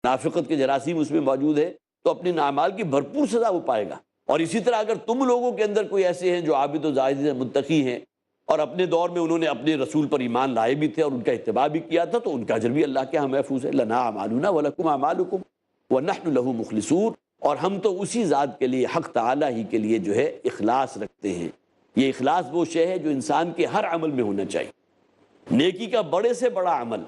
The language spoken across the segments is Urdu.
منافقت کے جراثیم اس میں موجود ہے تو اپنے اعمال کی بھرپور سزا وہ پائے گا۔ اور اسی طرح اگر تم لوگوں کے اندر کوئی ایسے ہیں جو عابد و زاہد ہیں، متقی ہیں، اور اپنے دور میں انہوں نے اپنے رسول پر ایمان لائے بھی تھے اور ان کا اتباع بھی کیا تھا، تو ان کا اجر بھی اللہ کے ہاں محفوظ ہے۔ لنا اعمالنا ولکم اعمالکم ونحن له مخلصون۔ اور ہم تو اسی ذات کے لیے، حق تعالیٰ ہی کے لیے جو ہے اخلاص رکھتے ہیں۔ یہ اخلاص وہ شے ہے جو انسان کے ہر عمل میں ہونا چاہیے، نیکی کا بڑے سے بڑا عمل،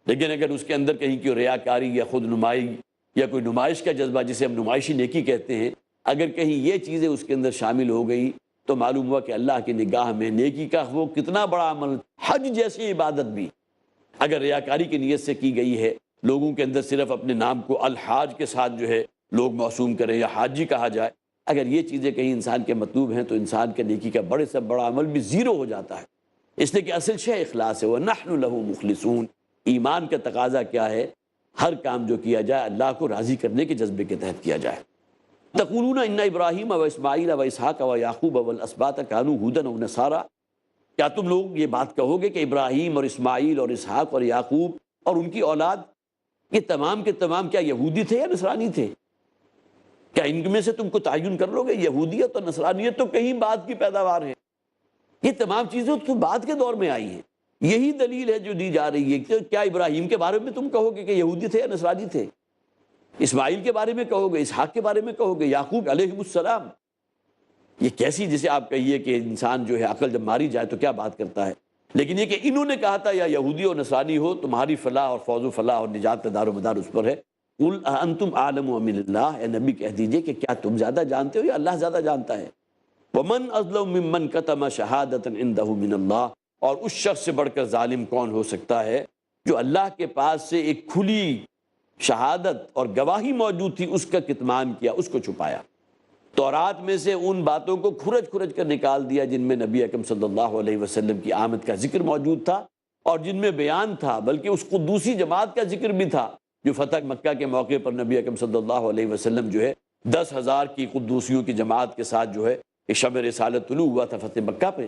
لیکن اگر اس کے اندر کہیں کوئی ریاکاری یا خود نمائی یا کوئی نمائش کا جذبہ، جسے ہم نمائشی نیکی کہتے ہیں، اگر کہیں یہ چیزیں اس کے اندر شامل ہو گئی تو معلوم ہوا کہ اللہ کی نگاہ میں نیکی کا وہ کتنا بڑا عمل، حج جیسی عبادت بھی اگر ریاکاری کی نیت سے کی گئی ہے، لوگوں کے اندر صرف اپنے نام کو الحاج کے ساتھ جو ہے لوگ موسوم کریں یا حاجی کہا جائے، اگر یہ چیزیں کہیں انسان کے مطلوب ہیں تو انسان کے نیکی کا بڑے سے بڑا عمل بھی زیرو ہو جاتا ہے، اس لیے کہ اصل شے اخلاص ہے۔ وَنَحْنُ لَهُ مُخْلِصُونَ۔ ایمان کا تقاضا کیا ہے؟ ہر کام جو کیا جائے اللہ کو راضی کرنے کے جذبے کے تحت کیا جائے۔ تقولون ان ابراہیم و اسماعیل و اسحاق و یعقوب والاسباط کانوا ھودا و نصارا، کیا تم لوگ یہ بات کہو گے کہ ابراہیم اور اسماعیل اور اسحاق اور یعقوب اور ان کی اولاد یہ تمام کے تمام کیا یہودی تھے یا نصرانی تھے؟ کیا ان میں سے تم کو تعین کر لو گے؟ یہودیت اور نصرانیت تو کہیں بعد کی پیداوار ہے، یہ تمام چیزیں تو بعد کے دور میں آئی ہیں۔ یہی دلیل ہے جو دی جا رہی ہے کہ کیا ابراہیم کے بارے میں تم کہو گے کہ یہودی تھے یا نصرانی تھے؟ اسماعیل کے بارے میں کہو گے، اسحاق کے بارے میں کہو گے، یعقوب علیہ السلام؟ یہ کیسی، جسے آپ کہیے کہ انسان جو ہے عقل جب ماری جائے تو کیا بات کرتا ہے، لیکن یہ کہ انہوں نے کہا تھا یا یہودی اور نصرانی ہو، تمہاری فلاح اور فوز و فلاح اور نجات کا دار و مدار اس پر ہے۔ قل انتم اعلم من اللہ، اے نبی کہہ دیجئے کہ کیا تم زیادہ جانتے ہو یا اللہ زیادہ جانتا ہے؟ ومن اظلم ممن کتم شہادۃ عندہ من اللہ، اور اس شخص سے بڑھ کر ظالم کون ہو سکتا ہے جو اللہ کے پاس سے ایک کھلی شہادت اور گواہی موجود تھی اس کا کتمان کیا، اس کو چھپایا۔ تورات میں سے ان باتوں کو کھرچ کھرچ کر نکال دیا جن میں نبی اکرم صلی اللہ علیہ وسلم کی آمد کا ذکر موجود تھا اور جن میں بیان تھا، بلکہ اس قدوسی جماعت کا ذکر بھی تھا جو فتح مکہ کے موقع پر نبی اکرم صلی اللہ علیہ وسلم جو ہے 10,000 کی قدوسیوں کی جماعت کے ساتھ جو ہے کہ شب رسالت طلوع ہوا تھا فتح مکہ پہ،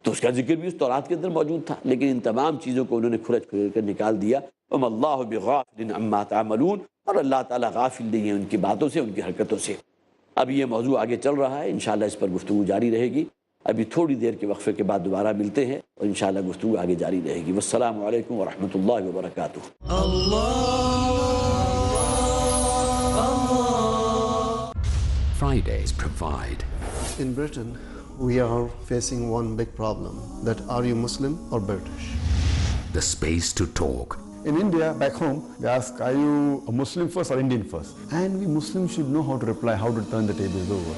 تو اس کا ذکر بھی اس تورات کے اندر موجود تھا، لیکن ان تمام چیزوں کو انہوں نے کھرچ کھرچ کر نکال دیا۔ وَمَا اللَّهُ بِغَافِلٍ عَمَّا تَعْمَلُونَ، اور اللہ تعالیٰ غافل نہیں ہے ان کی باتوں سے، ان کی حرکتوں سے۔ اب یہ موضوع آگے چل رہا ہے، انشاءاللہ اس پر گفتگو جاری رہے گی۔ ابھی تھوڑی دیر کے وقفے کے بعد دوبارہ ملتے ہیں اور انشاءاللہ گفتگو آگے جاری رہے گی۔ والسلام علیکم ورحمۃ اللہ وبرکاتہ۔ Fridays provide. In Britain, we are facing one big problem, that are you Muslim or British? The space to talk. In India, back home, they ask, are you a Muslim first or Indian first? And we Muslims should know how to reply, how to turn the tables over.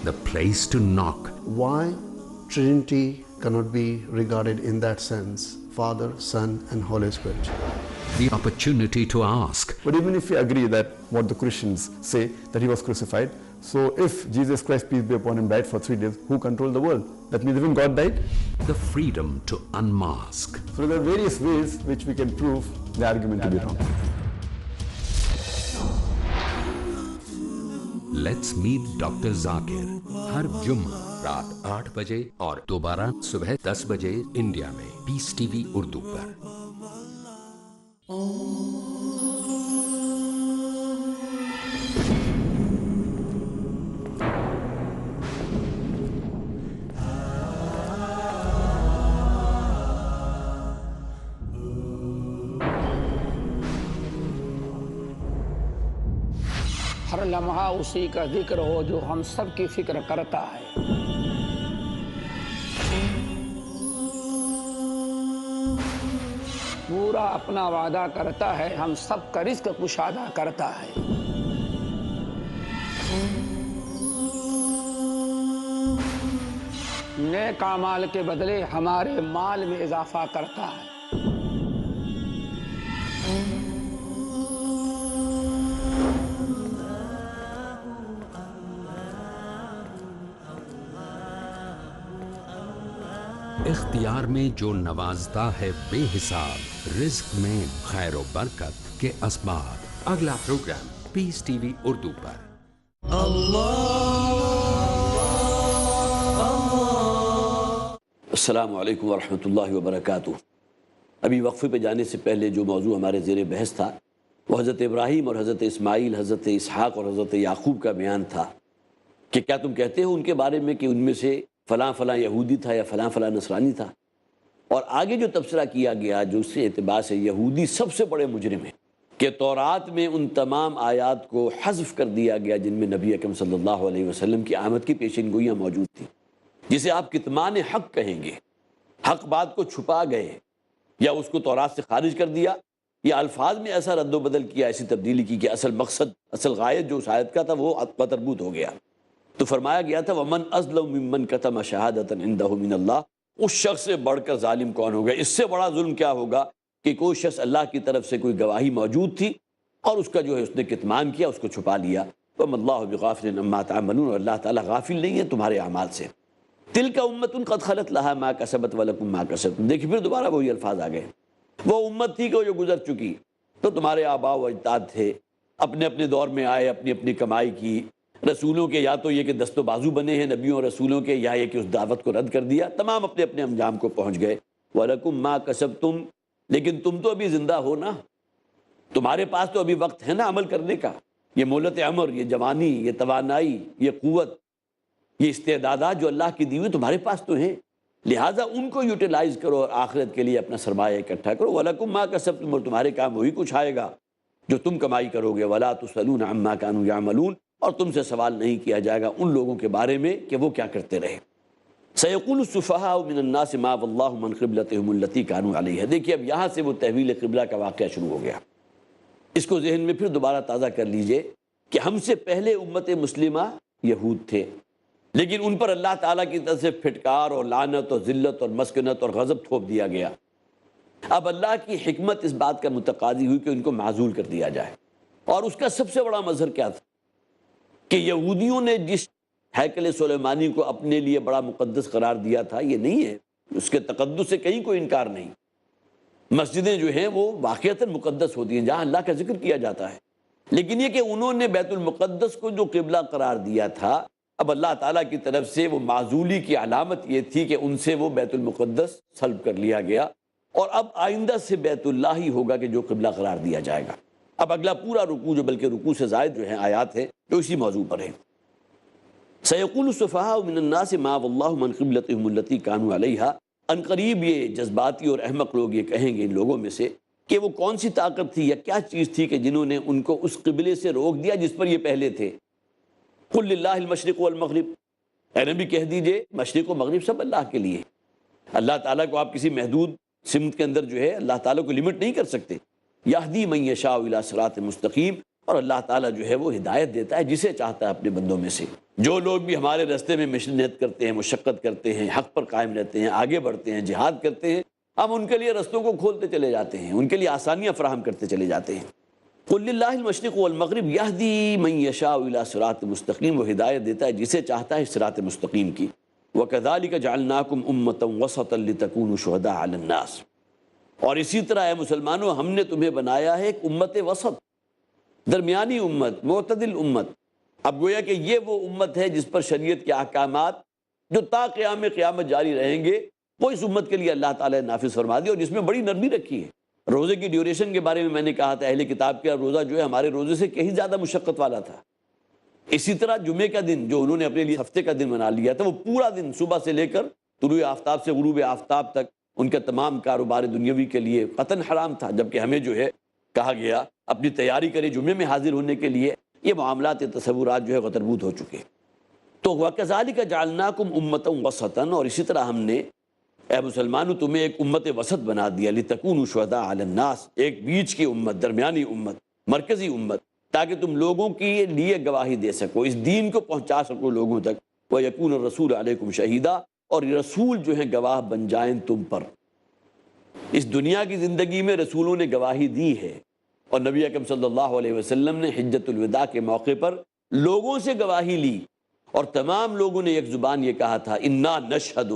The place to knock. Why Trinity cannot be regarded in that sense, Father, Son and Holy Spirit? The opportunity to ask. But even if we agree that what the Christians say, that he was crucified, so if Jesus Christ, peace be upon him, died for 3 days, who controlled the world? That means even God died? The freedom to unmask. So there are various ways which we can prove the argument to be wrong. Let's meet Dr. Zakir. ہر جمعہ رات 8 بجے اور دوبارہ صبح 10 بجے انڈیا میں پیس ٹی وی اردو پر۔ ہر لمحہ اسی کا ذکر ہو جو ہم سب کی فکر کرتا ہے۔ پورا اپنا وعدہ کرتا ہے، ہم سب کا رزق کشادہ کرتا ہے۔ نیک اعمال کے بدلے ہمارے مال میں اضافہ کرتا ہے۔ اختیار میں جو نوازتا ہے بے حساب، رزق میں خیر و برکت کے اسباب۔ اگلا پروگرام پیس ٹی وی اردو پر۔ السلام علیکم ورحمۃ اللہ وبرکاتہ۔ ابھی وقفے پہ جانے سے پہلے جو موضوع ہمارے زیر بحث تھا وہ حضرت ابراہیم اور حضرت اسماعیل، حضرت اسحاق اور حضرت یعقوب کا بیان تھا کہ کیا تم کہتے ہو ان کے بارے میں کہ ان میں سے فلاں فلاں یہودی تھا یا فلاں فلاں نصرانی تھا؟ اور آگے جو تبصرہ کیا گیا جو اس سے اعتبار سے یہودی سب سے بڑے مجرم ہیں کہ تورات میں ان تمام آیات کو حذف کر دیا گیا جن میں نبی اکرم صلی اللہ علیہ وسلم کی آمد کی پیشین گوئیاں موجود تھیں، جسے آپ کتمان حق کہیں گے۔ حق بات کو چھپا گئے یا اس کو تورات سے خارج کر دیا یا الفاظ میں ایسا رد و بدل کیا، ایسی تبدیلی کی کہ اصل مقصد، اصل غائد جو اس آیت کا تھا وہ تربوت ہو گیا۔ تو فرمایا گیا تھا وَمَنْ أَظْلَمُ مِمَّنْ كَتَمَ شَهَادَةً عِنْدَهُ مِنَ اللَّهِ، اس شخص سے بڑھ کر ظالم کون ہوگا؟ اس سے بڑا ظلم کیا ہوگا کہ کوئی شخص اللہ کی طرف سے کوئی گواہی موجود تھی اور اس کا جو ہے اس نے کتمان کیا، اس کو چھپا لیا۔ وَمَا اللَّهُ بِغَافِلٍ عَمَّا تَعْمَلُونَ، اور اللہ تعالیٰ غافل نہیں ہے تمہارے اعمال سے۔ تِلْكَ أُمَّةٌ قَدْ خَلَتْ لَهَا مَا كَسَبَتْ وَلَكُمْ مَا كَسَبْتُمْ، دیکھیں پھر دوبارہ وہی الفاظ آ گئے، وہ امت تھی کہ جو گزر چکی، تو تمہارے آباء و اجداد تھے، اپنے اپنے دور میں آئے، اپنی اپنی کمائی کی، رسولوں کے یا تو یہ کہ دست و بازو بنے ہیں نبیوں اور رسولوں کے، یا یہ کہ اس دعوت کو رد کر دیا، تمام اپنے اپنے انجام کو پہنچ گئے۔ وَلَكُمْ مَا كَسَبْتُمْ، لیکن تم تو ابھی زندہ ہو نا، تمہارے پاس تو ابھی وقت ہے نا عمل کرنے کا، یہ مہلت عمر، یہ جوانی، یہ توانائی، یہ قوت، یہ استعدادات جو اللہ کی دی ہوئی تمہارے پاس تو ہیں، لہٰذا ان کو یوٹیلائز کرو اور آخرت کے لیے اپنا سرمایہ اکٹھا کرو۔ وَلَكُمْ مَا كَسَبْتُمْ، اور تمہارے کام وہی کچھ آئے گا جو تم کمائی کرو گے۔ وَلَا تُسْأَلُونَ عَمَّا كَانُوا يَعْمَلُونَ، اور تم سے سوال نہیں کیا جائے گا ان لوگوں کے بارے میں کہ وہ کیا کرتے رہے۔ سَيَقُولُ السُّفَهَاءُ مِنَ النَّاسِ مَا وَاللَّهُ مَنْ قِبْلَتِهِمُ الَّتِي كَانُوا عَلَيْهَا، دیکھیے اب یہاں سے وہ تحویل قبلہ کا واقعہ شروع ہو گیا، اس کو ذہن میں پھر دوبارہ تازہ کر لیجئے کہ ہم سے پہلے امت مسلمہ یہود تھے، لیکن ان پر اللہ تعالیٰ کی طرف سے پھٹکار اور لعنت اور ذلت اور مسکنت اور غضب تھوپ دیا گیا۔ اب اللہ کی حکمت اس بات کا متقاضی ہوئی کہ ان کو معزول کر دیا جائے، اور اس کا سب سے بڑا مظہر کیا تھا کہ یہودیوں نے جس ہیکل سلیمانی کو اپنے لیے بڑا مقدس قرار دیا تھا، یہ نہیں ہے، اس کے تقدس سے کہیں کوئی انکار نہیں، مسجدیں جو ہیں وہ واقعتاً مقدس ہوتی ہیں جہاں اللہ کا ذکر کیا جاتا ہے، لیکن یہ کہ انہوں نے بیت المقدس کو جو قبلہ قرار دیا تھا، اب اللہ تعالیٰ کی طرف سے وہ معزولی کی علامت یہ تھی کہ ان سے وہ بیت المقدس سلب کر لیا گیا، اور اب آئندہ سے بیت اللہ ہی ہوگا کہ جو قبلہ قرار دیا جائے گا۔ اب اگلا پورا رکوع جو بلکہ رکوع سے زائد جو ہیں آیات ہیں جو اسی موضوع پر ہیں۔ سَيَقُولُ السُّفَهَاءُ مِنَ النَّاسِ مَا وَاللَّهُ مَنْ قِبْلَتِهِمُ الَّتِي كَانُوا عَلَيْهَا، ان قریب یہ جذباتی اور احمق لوگ یہ کہیں گے ان لوگوں میں سے کہ وہ کون سی طاقت تھی یا کیا چیز تھی کہ جنہوں نے ان کو اس قبلے سے روک دیا جس پر یہ پہلے تھے۔ قُلْ لِلَّهِ الْمَشْرِقُ وَالْمَغْرِبُ، اے نبی کہہ دیجئے مشرق و مغرب سب اللہ کے لیے، اللہ تعالیٰ کو آپ کسی محدود سمت کے اندر جو ہے اللہ تعالیٰ کو لمٹ نہیں کر سکتے۔ یہدی من یشاء الی صراط مستقیم، اور اللہ تعالیٰ جو ہے وہ ہدایت دیتا ہے جسے چاہتا ہے اپنے بندوں میں سے۔ جو لوگ بھی ہمارے راستے میں محنت کرتے ہیں، مشقت کرتے ہیں، حق پر قائم رہتے ہیں، آگے بڑھتے ہیں، جہاد کرتے ہیں، ہم ان کے لیے رستوں کو کھولتے چلے جاتے ہیں، ان کے لیے آسانیاں فراہم کرتے چلے جاتے ہیں۔ قل للہ المشرق والمغرب یہدی من یشاء الی صراط مستقیم، وہ ہدایت دیتا ہے جسے چاہتا ہے صراط مستقیم کی۔ وَكَذَلِكَ جَعَلْنَاكُمْ أُمَّةً وَسَطًا لِتَكُونُوا شُهَدَاءَ عَلَى النَّاسِ، اور اسی طرح اے مسلمانوں ہم نے تمہیں بنایا ہے ایک امت وسط، درمیانی امت، معتدل امت۔ اب گویا کہ یہ وہ امت ہے جس پر شریعت کے احکامات جو تا قیامت جاری رہیں گے وہ اس امت کے لیے اللہ تعالیٰ نے نافذ فرما دی، اور جس میں بڑی نرمی رکھی ہے۔ روزے کی ڈیوریشن کے بارے میں نے کہا تھا، اہل کتاب کا روزہ جو ہے ہمارے روزے سے کہیں زیادہ مشقت والا تھا۔ اسی طرح جمعے کا دن جو انہوں نے اپنے لیے ہفتے کا دن بنا لیا تھا، وہ پورا دن صبح سے لے کر طلوع آفتاب سے غروب آفتاب تک ان کا تمام کاروبار دنیاوی کے لیے قطعاً حرام تھا، جبکہ ہمیں جو ہے کہا گیا اپنی تیاری کرے جمعے میں حاضر ہونے کے لیے۔ یہ معاملات تصورات جو ہے غتربود ہو چکے۔ تو وَكَذَلِكَ جَعَلْنَاكُمْ أُمَّةً وَسَطًا، اور اسی طرح ہم نے اے مسلمانوں تمہیں ایک امت وسط بنا دیا، لِتَكُونُوا شُهَدَاءَ عَلَى النَّاسِ، ایک بیچ کی امت، درمیانی امت، مرکزی امت، تاکہ تم لوگوں کے لیے گواہی دے سکو، اس دین کو پہنچا سکو لوگوں تک۔ وَيَكُونَ الرَّسُولُ عَلَيْكُمْ شَهِيدًا، اور رسول جو ہیں گواہ بن جائیں تم پر۔ اس دنیا کی زندگی میں رسولوں نے گواہی دی ہے، اور نبی اکرم صلی اللہ علیہ وسلم نے حجت الوداع کے موقع پر لوگوں سے گواہی لی، اور تمام لوگوں نے ایک زبان یہ کہا تھا انا نشہد،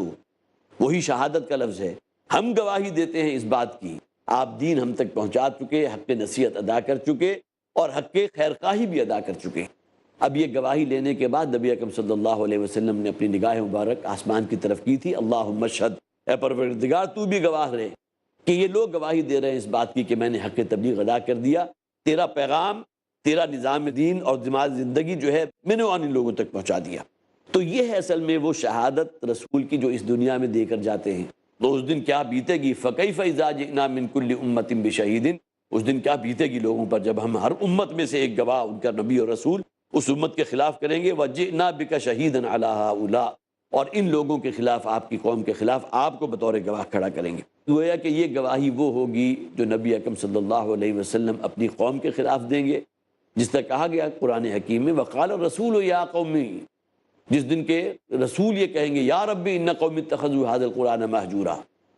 وہی شہادت کا لفظ ہے، ہم گواہی دیتے ہیں اس بات کی، آپ دین ہم تک پہنچا چکے، حق نصیحت ادا کر چکے، اور حق خیر خواہی بھی ادا کر چکے۔ اب یہ گواہی لینے کے بعد نبی اکرم صلی اللہ علیہ وسلم نے اپنی نگاہ مبارک آسمان کی طرف کی تھی، اللہم اشہد، اے پروردگار تو بھی گواہ رہے کہ یہ لوگ گواہی دے رہے ہیں اس بات کی کہ میں نے حق تبلیغ ادا کر دیا، تیرا پیغام، تیرا نظام دین اور نظام زندگی جو ہے میں نے ان لوگوں تک پہنچا دیا۔ تو یہ ہے اصل میں وہ شہادت رسول کی جو اس دنیا میں دے کر جاتے ہیں۔ تو اس دن کیا بیتے گی، فَكَيْفَ إِذَا جِئْنَا مِن كُلِّ أُمَّةٍ بِشَهِيدٍ، اس دن کیا بیتے گی لوگوں پر جب ہم ہر امت میں سے ایک گواہ ان کا نبی اور رسول اس امت کے خلاف کریں گے، وَجِئْنَا بِكَ شَهِيدًا عَلَىٰ هَؤُلَاء، اور ان لوگوں کے خلاف، آپ کی قوم کے خلاف آپ کو بطور گواہ کھڑا کریں گے۔ گویا کہ یہ گواہی وہ ہوگی جو نبی اکرم صلی اللہ علیہ وسلم اپنی قوم کے خلاف دیں گے، جس طرح کہا گیا قرآن حکیم میں وقال الرسول یا قومی، جس دن کے رسول یہ کہیں گے یا ربی ان قومی اتخذوا هذا القرآن مہجورا،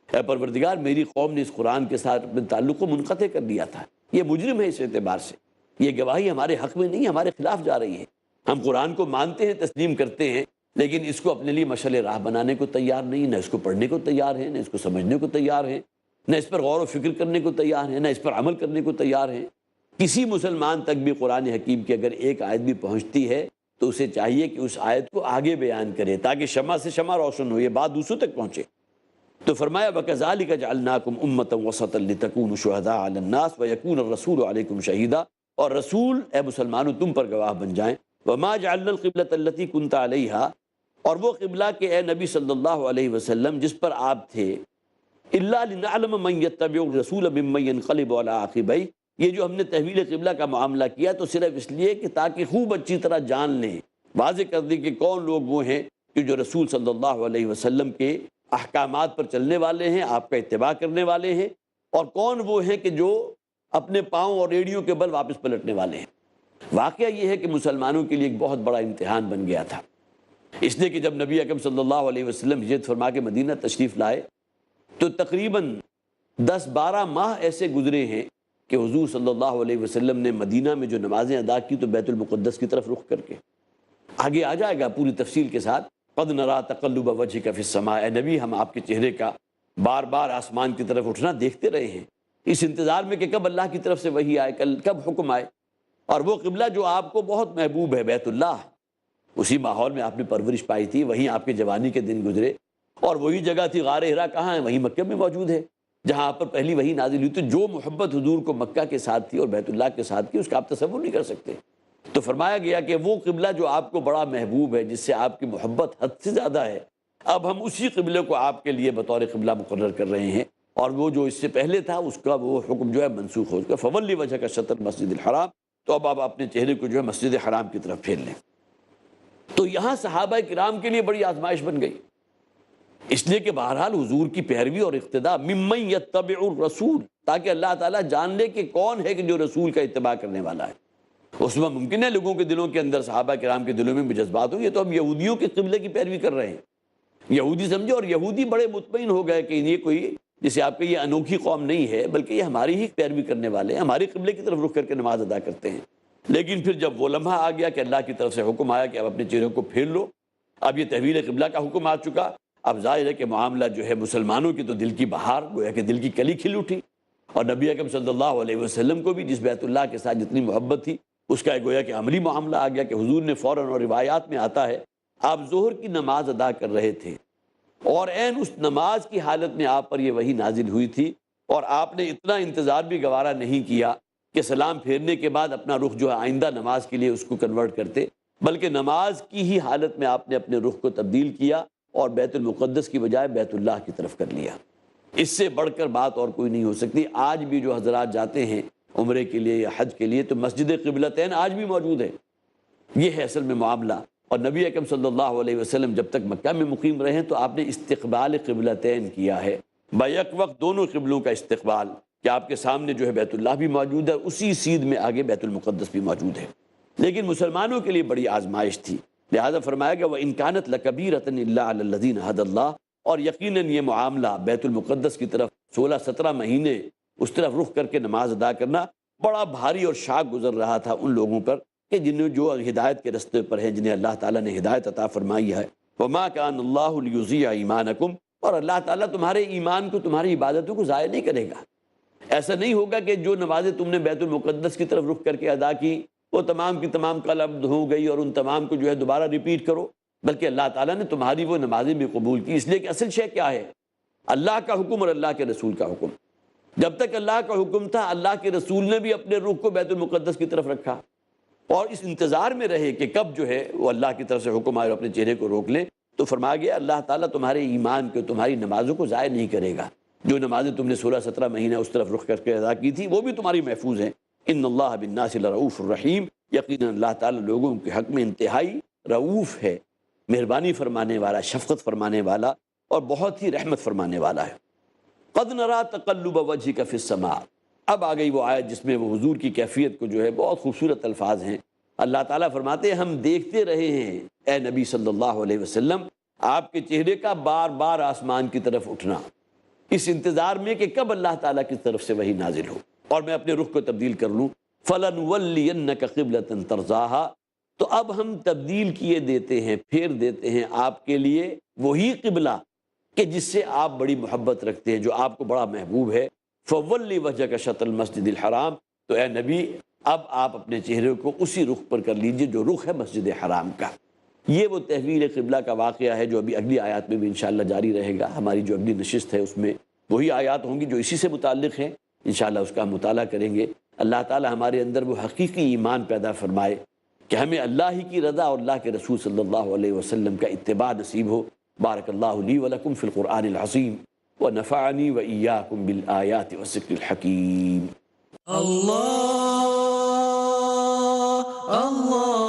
اے پروردگار میری قوم نے اس قرآن کے ساتھ اپنے تعلق کو منقطع کر دیا تھا۔ یہ مجرم ہے اس اعتبار سے، یہ گواہی ہمارے حق میں نہیں، ہمارے خلاف جا رہی ہے۔ ہم قرآن کو مانتے ہیں، تسلیم کرتے ہیں، لیکن اس کو اپنے لیے مشعل راہ بنانے کو تیار نہیں، نہ اس کو پڑھنے کو تیار ہیں، نہ اس کو سمجھنے کو تیار ہیں، نہ اس پر غور و فکر کرنے کو تیار ہیں، نہ اس پر عمل کرنے کو تیار ہیں۔ کسی مسلمان تک بھی قرآن حکیم کی اگر ایک آیت بھی پہنچتی ہے تو اسے چاہیے کہ اس آیت کو آگے بیان کرے تاکہ شمع سے شمع روشن ہو، یہ بات دوسروں تک پہنچے۔ تو فرمایا وَكَذَلِكَ جَعَلْنَاكُمْ أُمَّةً وَسَطًا لِتَكُونُوا شُهَدَاءَ عَلَى النَّاسِ وَيَكُونَ الرَّسُولُ عَلَيْكُمْ شَهِيدًا، اور رسول اے مسلمانوں تم پر گواہ بن جائیں۔ وَمَا جَعَلْنَا الْقِبْلَةَ الَّتِي كُنْتَ عَلَيْهَا، اور وہ قبلہ کہ اے نبی صلی اللہ علیہ وسلم جس پر آپ تھے، إِلَّا لِنَعْلَمَ مَن يَتَّبِعُ الرَّسُولَ مِمَّن يَنقَلِبُ عَلَىٰ عَقِبَيْهِ، یہ جو ہم نے تحویل قبلہ کا معاملہ کیا تو صرف اس لیے کہ تاکہ خوب اچھی طرح جان لیں، واضح کر دیں کہ کون لوگ وہ ہیں کہ جو رسول صلی اللہ علیہ وسلم کے احکامات پر چلنے والے ہیں، آپ کا اتباع کرنے والے ہیں، اور کون وہ ہیں کہ جو اپنے پاؤں اور ایڑیوں کے بل واپس پلٹنے والے ہیں۔ واقعہ یہ ہے کہ مسلمانوں کے لیے ایک بہت بڑا امتحان بن گیا تھا، اس لیے کہ جب نبی اکرم صلی اللہ علیہ وسلم ہجرت فرما کے مدینہ تشریف لائے تو تقریباً 10-12 ماہ ایسے گزرے ہیں کہ حضور صلی اللہ علیہ وسلم نے مدینہ میں جو نمازیں ادا کی تو بیت المقدس کی طرف رخ کر کے، آگے آ جائے گا پوری تفصیل کے ساتھ، قد نرا تقلب وجهک فی السماء، اے نبی ہم آپ کے چہرے کا بار بار آسمان کی طرف اٹھنا دیکھتے رہے ہیں، اس انتظار میں کہ کب اللہ کی طرف سے وحی آئے، کب حکم آئے۔ اور وہ قبلہ جو آپ کو بہت محبوب ہے، بیت اللہ، اسی ماحول میں آپ نے پرورش پائی تھی، وہیں آپ کے جوانی کے دن گزرے، اور وہی جگہ تھی غار حرا، کہاں ہے؟ وہیں مکہ میں موجود ہے جہاں آپ پر پہلی وحی نازل ہوئی۔ تو جو محبت حضور کو مکہ کے ساتھ تھی اور بیت اللہ کے ساتھ تھی اس کا آپ تصور نہیں کر سکتے۔ تو فرمایا گیا کہ وہ قبلہ جو آپ کو بڑا محبوب ہے، جس سے آپ کی محبت حد سے زیادہ ہے، اب ہم اسی قبلے کو آپ کے لیے بطور قبلہ مقرر کر رہے ہیں، اور وہ جو اس سے پہلے تھا اس کا وہ حکم جو ہے منسوخ ہو چکا۔ فَوَلِّ وَجْهَكَ شَطْرَ الْمَسْجِدِ الْحَرَامِ، تو اب آپ اپنے چہرے کو جو ہے مسجد حرام کی طرف پھیر لیں۔ تو یہاں صحابہ کرام کے لیے بڑی آزمائش بن گئی، اس لیے کہ بہرحال حضور کی پیروی اور اقتداء، ممن یتبع الرسول، تاکہ اللہ تعالیٰ جان لے کہ کون ہے کہ جو رسول کا اتباع کرنے والا ہے۔ اس میں ممکن ہے لوگوں کے دلوں کے اندر، صحابہ کرام کے دلوں میں بھی جذبات ہوں، یہ تو ہم یہودیوں کے قبلے کی پیروی کر رہے ہیں، یہودی سمجھے، اور یہودی بڑے مطمئن ہو گئے کہ یہ کوئی جسے آپ کے یہ انوکھی قوم نہیں ہے، بلکہ یہ ہماری ہی پیروی کرنے والے ہیں، ہمارے قبلے کی طرف رخ کر کے نماز ادا کرتے ہیں۔ لیکن پھر جب وہ لمحہ آ گیا کہ اللہ کی طرف سے حکم آیا کہ اب اپنے چہروں کو پھیر لو، اب یہ تحویل قبلہ کا حکم آ چکا، اب ظاہر ہے کہ معاملہ جو ہے مسلمانوں کی تو دل کی بہار، گویا کہ دل کی کلی کھل اٹھی، اور نبی اکرم صلی اللہ علیہ وسلم کو بھی جس بیت اللہ کے ساتھ جتنی محبت تھی اس کا گویا کہ عملی معاملہ آ گیا کہ حضور نے فوراً، اور روایات میں آتا ہے آپ ظہر کی نماز ادا کر رہے تھے اور عین اس نماز کی حالت میں آپ پر یہ وحی نازل ہوئی تھی، اور آپ نے اتنا انتظار بھی گوارا نہیں کیا کہ سلام پھیرنے کے بعد اپنا رخ جو ہے آئندہ نماز کے لیے اس کو کنورٹ کرتے، بلکہ نماز کی ہی حالت میں آپ نے اپنے رخ کو تبدیل کیا اور بیت المقدس کی بجائے بیت اللہ کی طرف کر لیا۔ اس سے بڑھ کر بات اور کوئی نہیں ہو سکتی۔ آج بھی جو حضرات جاتے ہیں عمرے کے لیے یا حج کے لیے تو مسجد قبلتین آج بھی موجود ہے، یہ ہے اصل میں معاملہ۔ اور نبی اکرم صلی اللہ علیہ وسلم جب تک مکہ میں مقیم رہے تو آپ نے استقبال قبلتین کیا ہے، بیک وقت دونوں قبلوں کا استقبال، کہ آپ کے سامنے جو ہے بیت اللہ بھی موجود ہے، اسی سیدھ میں آگے بیت المقدس بھی موجود ہے۔ لیکن مسلمانوں کے لیے بڑی آزمائش تھی، لہذا فرمایا کہ وَإِن كَانَتْ لَكَبِيرَةً إِلَّا عَلَى الَّذِينَ هَدَى اللَّهُ، اور یقیناً یہ معاملہ بیت المقدس کی طرف 16-17 مہینے اس طرف رخ کر کے نماز ادا کرنا بڑا بھاری اور شاق گزر رہا تھا ان لوگوں پر کہ جنہیں جو ہدایت کے رستے پر ہیں، جنہیں اللہ تعالیٰ نے ہدایت عطا فرمائی ہے۔ وَمَا كَانَ اللَّهُ لِيُضِيعَ ایمانکم، اور اللہ تعالیٰ تمہارے ایمان کو، تمہاری عبادتوں کو ضائع نہیں کرے گا۔ ایسا نہیں ہوگا کہ جو نمازیں تم نے بیت المقدس کی طرف رخ کر کے ادا کی وہ تمام کی تمام قلب ہو گئی اور ان تمام کو جو ہے دوبارہ ریپیٹ کرو، بلکہ اللہ تعالیٰ نے تمہاری وہ نمازیں بھی قبول کی، اس لیے کہ اصل شے کیا ہے؟ اللہ کا حکم اور اللہ کے رسول کا حکم۔ جب تک اللہ کا حکم تھا اللہ کے رسول نے بھی اپنے رخ کو بیت المقدس کی طرف رکھا اور اس انتظار میں رہے کہ کب جو ہے وہ اللہ کی طرف سے حکم آئے اور اپنے چہرے کو روک لے. تو فرمایا گیا اللہ تعالیٰ تمہارے ایمان کو تمہاری نمازوں کو ضائع نہیں کرے گا. جو نمازیں تم نے 16-17 مہینہ اس طرف رخ کر کے ادا کی تھی وہ بھی تمہاری محفوظ ہیں. ان اللہ بالناس لرؤوف الرحیم، یقیناً اللہ تعالیٰ لوگوں کے حق میں انتہائی رؤوف ہے، مہربانی فرمانے والا، شفقت فرمانے والا اور بہت ہی رحمت فرمانے والا ہے. قد نرا تقلب وجهك فی السماء. اب آ گئی وہ آیت جس میں وہ حضور کی کیفیت کو جو ہے بہت خوبصورت الفاظ ہیں. اللہ تعالیٰ فرماتے ہیں ہم دیکھتے رہے ہیں اے نبی صلی اللہ علیہ وسلم آپ کے چہرے کا بار بار آسمان کی طرف اٹھنا، اس انتظار میں کہ کب اللہ تعالیٰ کی طرف سے وہی نازل ہو اور میں اپنے رخ کو تبدیل کر لوں. فَلَنُوَلِّيَنَّكَ قِبْلَةً تَرْضَاهَا. تو اب ہم تبدیل کیے دیتے ہیں، پھیر دیتے ہیں آپ کے لیے وہی قبلہ کہ جس سے آپ بڑی محبت رکھتے ہیں، جو آپ کو بڑا محبوب ہے. فَوَلِّ وَجْهَكَ شَطْرَ الْمَسْجِدِ الْحَرَامِ. تو اے نبی اب آپ اپنے چہرے کو اسی رخ پر کر لیجئے جو رخ ہے مسجد حرام کا. یہ وہ تحویل قبلہ کا واقعہ ہے جو ابھی اگلی آیات میں بھی انشاءاللہ جاری رہے گا. ہماری جو اگلی نشست ہے اس میں وہی آیات ہوں گی جو اسی سے متعلق ہیں، انشاءاللہ اس کا ہم مطالعہ کریں گے. اللہ تعالی ہمارے اندر وہ حقیقی ایمان پیدا فرمائے کہ ہمیں اللہ ہی کی رضا اور اللہ کے رسول صلی اللہ علیہ وسلم کا اتباع نصیب ہو. بارک اللہ لی ولکم فی القرآن العظیم ونفعنی وإیاکم بالآیات والذکر الحکیم. اللہ اللہ